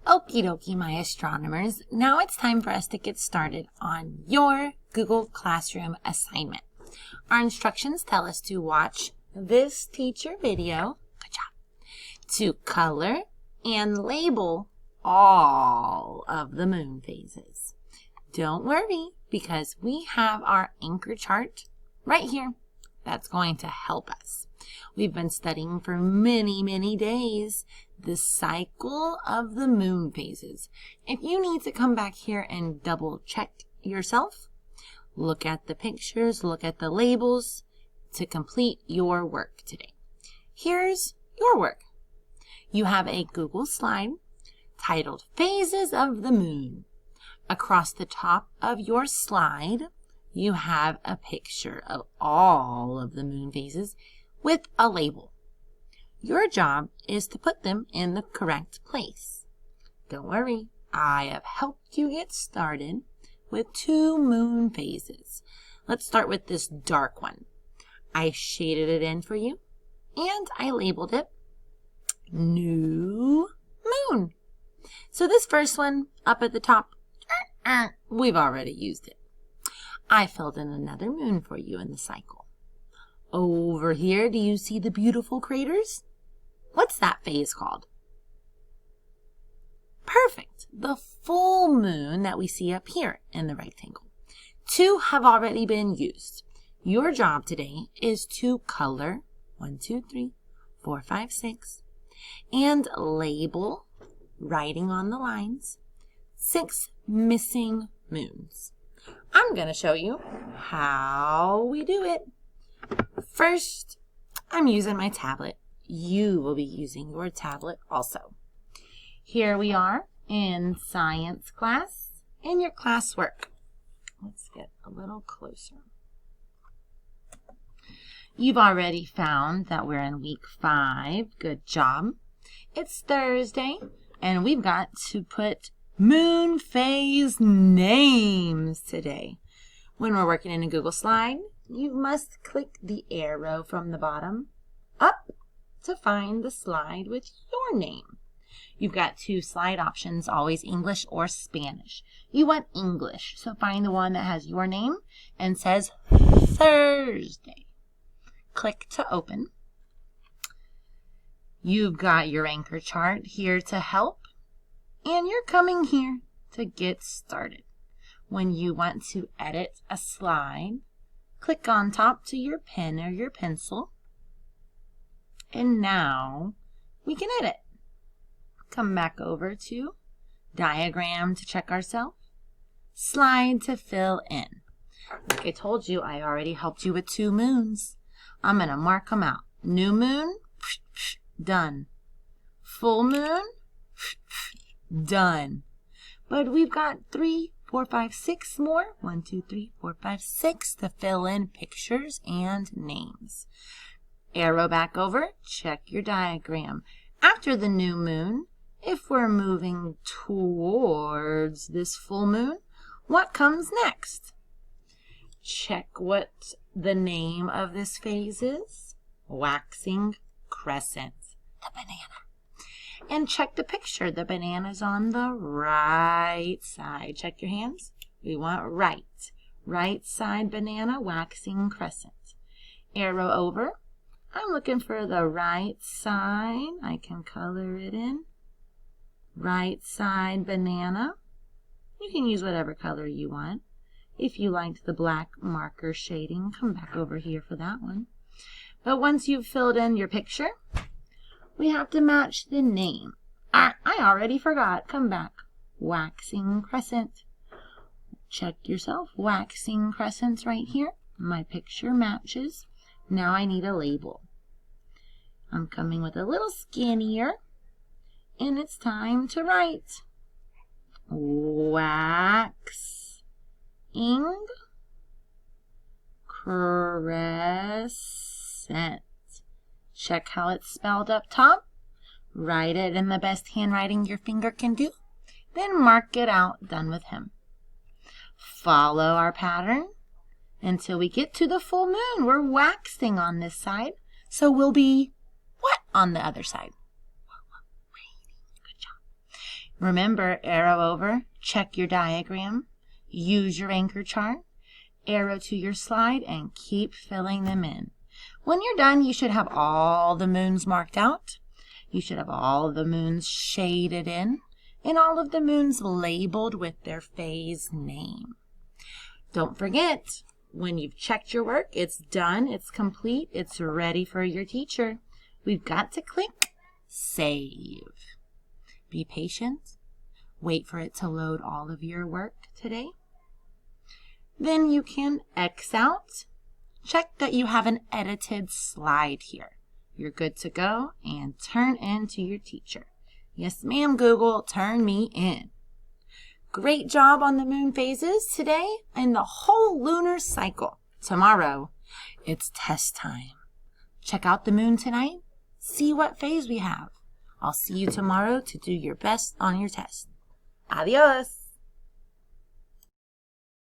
Okie dokie, my astronomers. Now it's time for us to get started on your Google Classroom assignment. Our instructions tell us to watch this teacher video, good job, to color and label all of the moon phases. Don't worry, because we have our anchor chart right here that's going to help us. We've been studying for many days the cycle of the moon phases. If you need to come back here and double check yourself, look at the pictures, look at the labels to complete your work today. Here's your work. You have a Google slide titled Phases of the Moon. Across the top of your slide, you have a picture of all of the moon phases with a label. Your job is to put them in the correct place. Don't worry, I have helped you get started with 2 moon phases. Let's start with this dark one. I shaded it in for you, and I labeled it New Moon. So this first one up at the top, we've already used it. I filled in another moon for you in the cycle. Over here, do you see the beautiful craters? What's that phase called? Perfect. The full moon that we see up here in the rectangle. 2 have already been used. Your job today is to color 1, 2, 3, 4, 5, 6 and label, writing on the lines, 6 missing moons. I'm going to show you how we do it. First, I'm using my tablet. You will be using your tablet also. Here we are in science class in your classwork. Let's get a little closer. You've already found that we're in week 5. Good job. It's Thursday, and we've got to put moon phase names today. When we're working in a Google slide, you must click the arrow from the bottom up to find the slide with your name. You've got 2 slide options, always English or Spanish. You want English, so find the one that has your name and says Thursday. Click to open. You've got your anchor chart here to help, and you're coming here to get started. When you want to edit a slide, click on top to your pen or your pencil, and now we can edit. Come back over to diagram to check ourselves, slide to fill in. Like I told you, I already helped you with 2 moons. I'm going to mark them out. New moon, done. Full moon, done. But we've got 3, 4, 5, 6 more. 1, 2, 3, 4, 5, 6 to fill in pictures and names. Arrow back over, check your diagram. After the new moon, if we're moving towards this full moon, what comes next? Check what the name of this phase is. Waxing crescent, the banana. And check the picture. The banana's on the right side. Check your hands. We want right. Right side banana, waxing crescent. Arrow over. I'm looking for the right side. I can color it in. Right side banana. You can use whatever color you want. If you liked the black marker shading, come back over here for that one. But once you've filled in your picture, we have to match the name. I already forgot. Come back. Waxing crescent. Check yourself. Waxing crescents right here. My picture matches. Now I need a label. I'm coming with a little skinnier, and it's time to write. Waxing crescent. Check how it's spelled up top. Write it in the best handwriting your finger can do. Then mark it out. Done with him. Follow our pattern until we get to the full moon. We're waxing on this side, so we'll be what on the other side? Good job. Remember, arrow over, check your diagram, use your anchor chart, arrow to your slide, and keep filling them in. When you're done, you should have all the moons marked out. You should have all of the moons shaded in, and all of the moons labeled with their phase name. Don't forget, when you've checked your work, it's done, it's complete, it's ready for your teacher. We've got to click Save. Be patient. Wait for it to load all of your work today. Then you can X out. Check that you have an edited slide here. You're good to go and turn in to your teacher. Yes, ma'am, Google, turn me in. Great job on the moon phases today and the whole lunar cycle. Tomorrow, it's test time. Check out the moon tonight. See what phase we have. I'll see you tomorrow to do your best on your test. Adios.